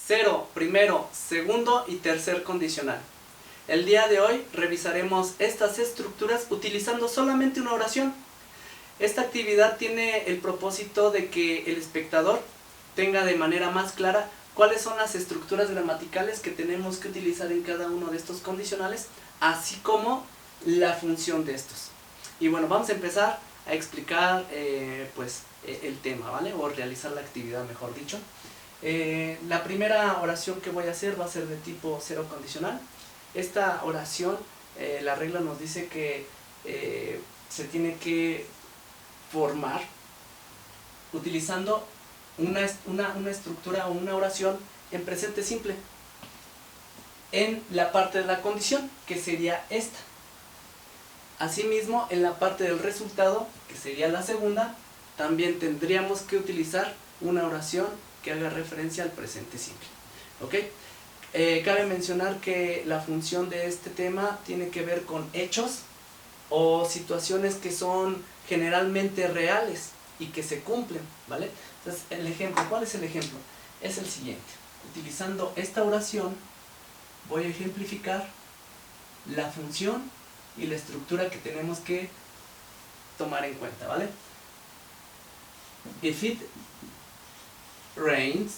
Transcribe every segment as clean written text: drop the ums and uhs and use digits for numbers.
0, primero, segundo y tercer condicional. El día de hoy revisaremos estas estructuras utilizando solamente una oración. Esta actividad tiene el propósito de que el espectador tenga de manera más clara cuáles son las estructuras gramaticales que tenemos que utilizar en cada uno de estos condicionales, así como la función de estos. Y bueno, vamos a empezar a explicar el tema, ¿vale? O realizar la actividad, mejor dicho. La primera oración que voy a hacer va a ser de tipo cero condicional. Esta oración, la regla nos dice que se tiene que formar utilizando una estructura o una oración en presente simple en la parte de la condición, que sería esta. Asimismo, en la parte del resultado, que sería la segunda, también tendríamos que utilizar una oración que haga referencia al presente simple. ¿Ok? Cabe mencionar que la función de este tema tiene que ver con hechos o situaciones que son generalmente reales y que se cumplen, ¿vale? Entonces, el ejemplo, ¿cuál es el ejemplo? Es el siguiente. Utilizando esta oración, voy a ejemplificar la función y la estructura que tenemos que tomar en cuenta, ¿vale? If it rains,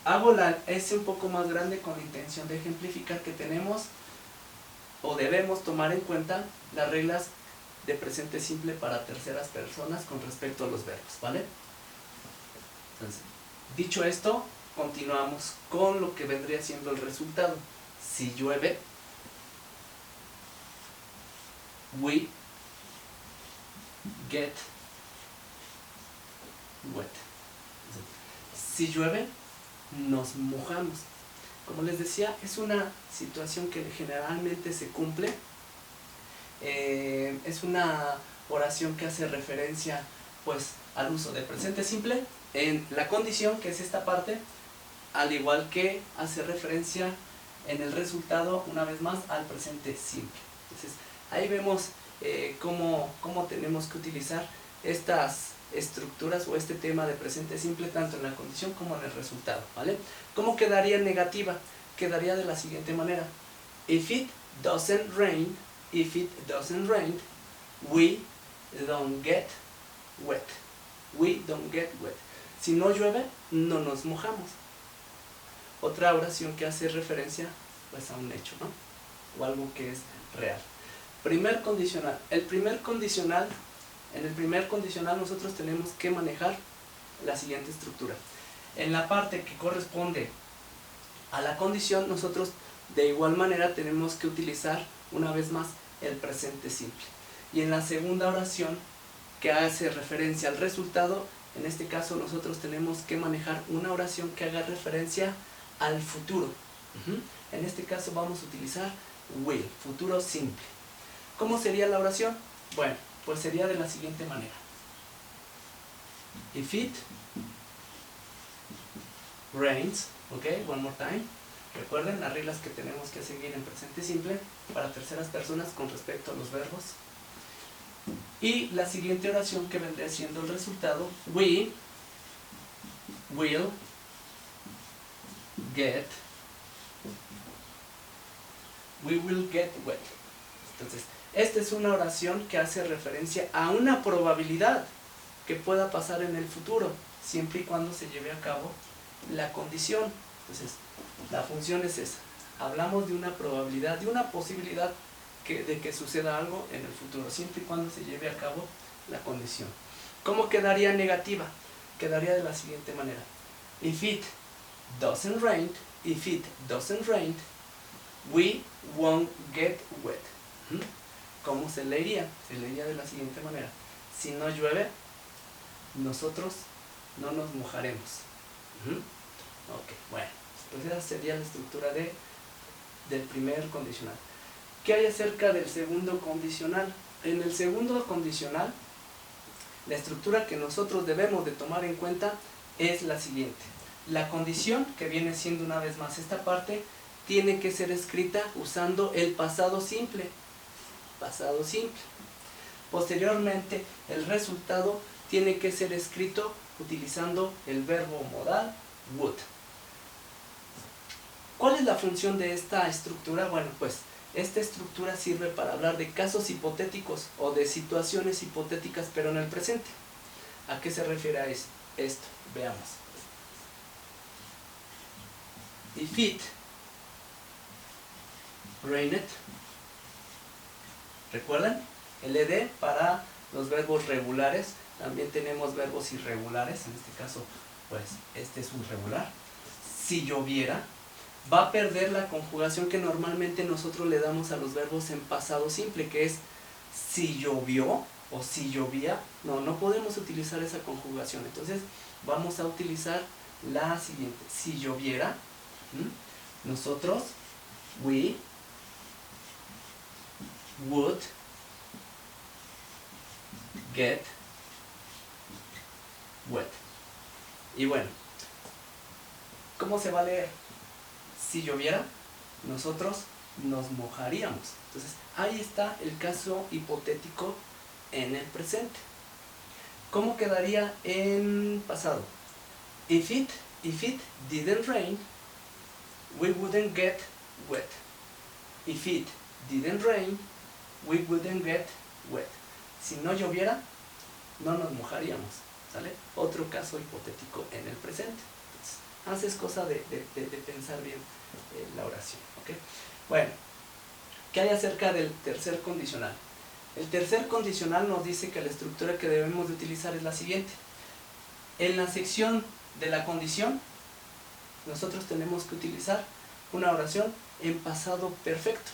hago la S un poco más grande con la intención de ejemplificar que tenemos o debemos tomar en cuenta las reglas de presente simple para terceras personas con respecto a los verbos, ¿vale? Entonces, dicho esto, continuamos con lo que vendría siendo el resultado. Si llueve, we get wet. Si llueve, nos mojamos. Como les decía, es una situación que generalmente se cumple. Es una oración que hace referencia pues al uso de presente simple en la condición, que es esta parte, al igual que hace referencia en el resultado, una vez más, al presente simple. Entonces, ahí vemos cómo tenemos que utilizar estas estructuras o este tema de presente simple tanto en la condición como en el resultado, ¿vale? ¿Cómo quedaría en negativa? Quedaría de la siguiente manera: if it doesn't rain, we don't get wet. We don't get wet. Si no llueve, no nos mojamos. Otra oración que hace referencia pues a un hecho, ¿no? O algo que es real. Primer condicional. En el primer condicional nosotros tenemos que manejar la siguiente estructura. En la parte que corresponde a la condición, nosotros de igual manera tenemos que utilizar una vez más el presente simple. Y en la segunda oración, que hace referencia al resultado, en este caso nosotros tenemos que manejar una oración que haga referencia al futuro. En este caso vamos a utilizar will, futuro simple. ¿Cómo sería la oración? Bueno, pues sería de la siguiente manera: if it rains, ok, one more time. Recuerden las reglas que tenemos que seguir en presente simple para terceras personas con respecto a los verbos. Y la siguiente oración, que vendría siendo el resultado: we will get wet. Entonces, esta es una oración que hace referencia a una probabilidad que pueda pasar en el futuro, siempre y cuando se lleve a cabo la condición. Entonces, la función es esa. Hablamos de una probabilidad, de una posibilidad de que suceda algo en el futuro, siempre y cuando se lleve a cabo la condición. ¿Cómo quedaría negativa? Quedaría de la siguiente manera: if it doesn't rain, we won't get wet. ¿Cómo se leería? Se leería de la siguiente manera: si no llueve, nosotros no nos mojaremos. Ok, bueno, pues esa sería la estructura del primer condicional. ¿Qué hay acerca del segundo condicional? En el segundo condicional, la estructura que nosotros debemos de tomar en cuenta es la siguiente. La condición, que viene siendo una vez más esta parte, tiene que ser escrita usando el pasado simple. Pasado simple. Posteriormente, el resultado tiene que ser escrito utilizando el verbo modal would. función de esta estructura? Bueno, pues esta estructura sirve para hablar de casos hipotéticos o de situaciones hipotéticas, pero en el presente. ¿A qué se refiere a esto? Veamos. If it rained, ¿recuerdan? El ed para los verbos regulares. También tenemos verbos irregulares. En este caso, pues este es un regular. Si lloviera, va a perder la conjugación que normalmente nosotros le damos a los verbos en pasado simple, que es si llovió o si llovía. No podemos utilizar esa conjugación. Entonces vamos a utilizar la siguiente. Si lloviera, nosotros, we would get wet. Y bueno, ¿cómo se va a leer? Si lloviera, nosotros nos mojaríamos. Entonces, ahí está el caso hipotético en el presente. ¿Cómo quedaría en pasado? If it didn't rain, we wouldn't get wet. If it didn't rain, we wouldn't get wet. Si no lloviera, no nos mojaríamos. ¿Sale? Otro caso hipotético en el presente. Entonces, es cosa de pensar bien la oración. ¿Okay? Bueno, ¿qué hay acerca del tercer condicional? El tercer condicional nos dice que la estructura que debemos de utilizar es la siguiente. En la sección de la condición, nosotros tenemos que utilizar una oración en pasado perfecto.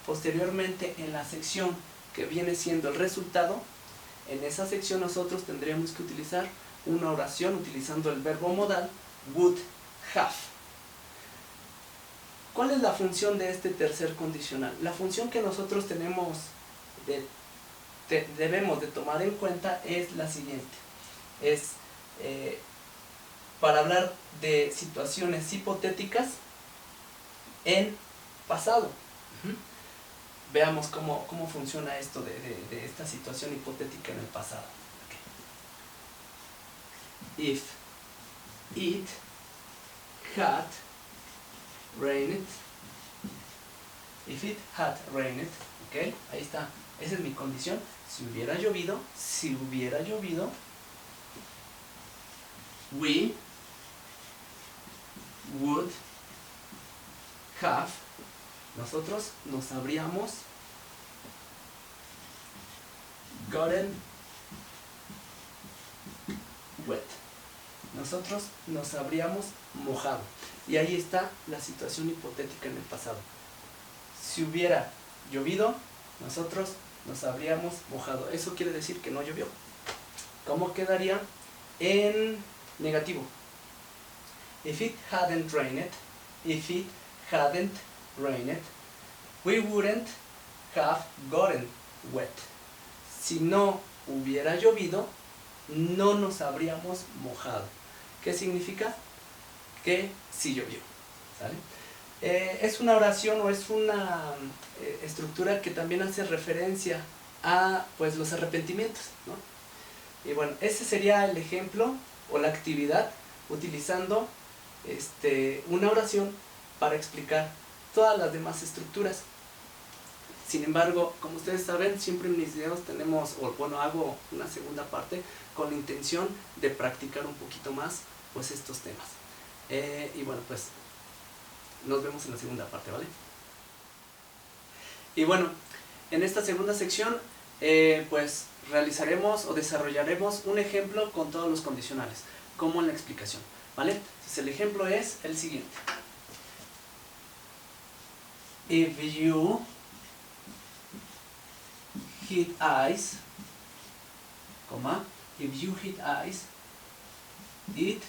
Posteriormente, en la sección que viene siendo el resultado, en esa sección nosotros tendríamos que utilizar una oración utilizando el verbo modal would have. ¿Cuál es la función de este tercer condicional? La función que nosotros debemos de tomar en cuenta es la siguiente. Es para hablar de situaciones hipotéticas en pasado. Veamos cómo funciona esto de esta situación hipotética en el pasado. Okay. If it had rained, if it had rained, ok, ahí está, esa es mi condición. Si hubiera llovido, we would have, nosotros nos habríamos gotten wet. Nosotros nos habríamos mojado. Y ahí está la situación hipotética en el pasado. Si hubiera llovido, nosotros nos habríamos mojado. Eso quiere decir que no llovió. ¿Cómo quedaría en negativo? If it hadn't rained, we wouldn't have gotten wet. Si no hubiera llovido, no nos habríamos mojado. ¿Qué significa? Que sí llovió. ¿Sale? Es una oración o es una estructura que también hace referencia a pues los arrepentimientos, ¿no? Y bueno, ese sería el ejemplo o la actividad utilizando una oración para explicar todas las demás estructuras. Sin embargo, como ustedes saben, siempre en mis videos hago una segunda parte con la intención de practicar un poquito más pues estos temas. Y bueno, pues nos vemos en la segunda parte, ¿vale? Y bueno, en esta segunda sección pues realizaremos o desarrollaremos un ejemplo con todos los condicionales, como en la explicación, ¿vale? Entonces el ejemplo es el siguiente. If you hit ice, if you hit ice, it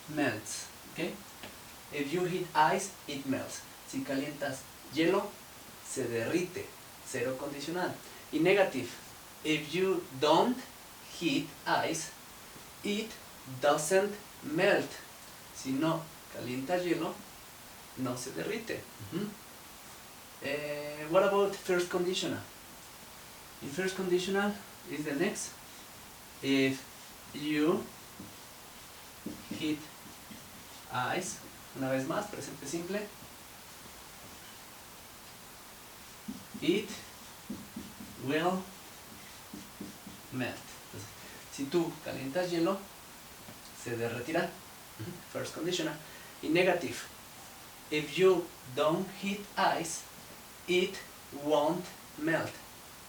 melts. ¿Okay? If you hit ice, it melts. Si calientas hielo, se derrite. Cero condicional. Y negative. If you don't hit ice, it doesn't melt. Si no calientas hielo, no se derrite. What about first conditional? In first conditional is the next. If you hit ice, Una vez más, presente simple. It will melt. Entonces, si tú calientas hielo, se derretirá. First conditional. In negative, if you don't heat ice, it won't melt.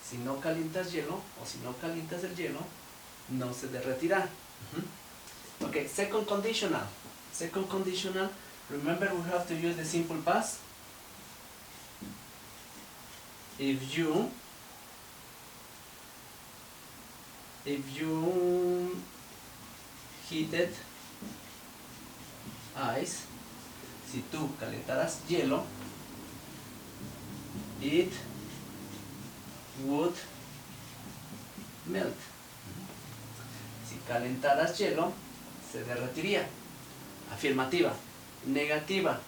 Si no calientas hielo, o si no calientas el hielo, no se derretirá. Okay, second conditional. Second conditional, remember we have to use the simple past. If you heated ice, si tú calentaras hielo, it would melt. Si calentaras hielo, se derretiría. Afirmativa. Negativa.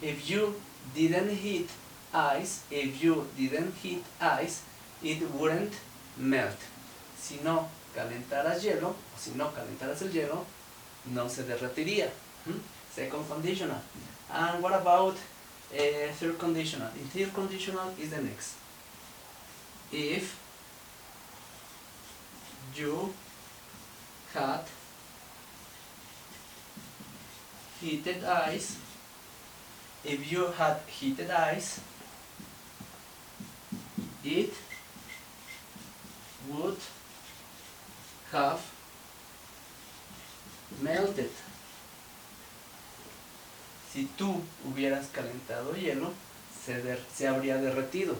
If you didn't heat ice, it wouldn't melt. Si no calentaras hielo, o si no calentaras el hielo, no se derretiría. Second conditional. And what about third conditional? In third conditional is the next. If you had heated ice, if you had heated ice, it would have melted. Si tú hubieras calentado hielo, se habría derretido.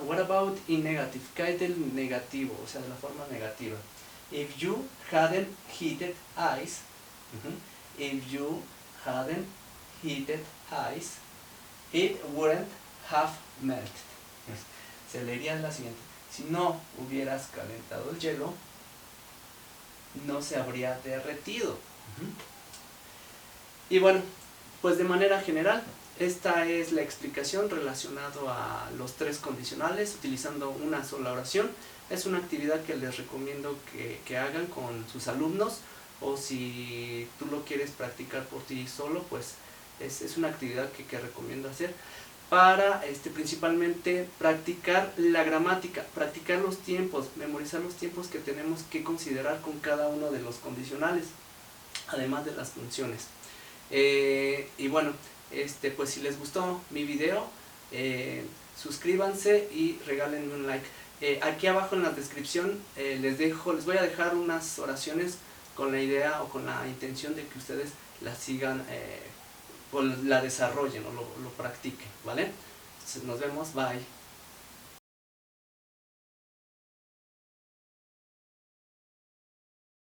What about in negative? ¿Qué hay del negativo? O sea, de la forma negativa. If you hadn't heated ice, if you hadn't heated ice, it wouldn't have melted. Se leería la siguiente. Si no hubieras calentado el hielo, no se habría derretido. Y bueno, pues de manera general, esta es la explicación relacionada a los tres condicionales utilizando una sola oración. Es una actividad que les recomiendo que hagan con sus alumnos, o si tú lo quieres practicar por ti solo, pues es una actividad que recomiendo hacer para principalmente practicar la gramática, practicar los tiempos, memorizar los tiempos que tenemos que considerar con cada uno de los condicionales, además de las funciones. Y bueno, pues si les gustó mi video, suscríbanse y regálenme un like. Aquí abajo en la descripción les voy a dejar unas oraciones con la idea o con la intención de que ustedes las sigan, o la desarrollen o lo practiquen, ¿vale? Entonces nos vemos, bye.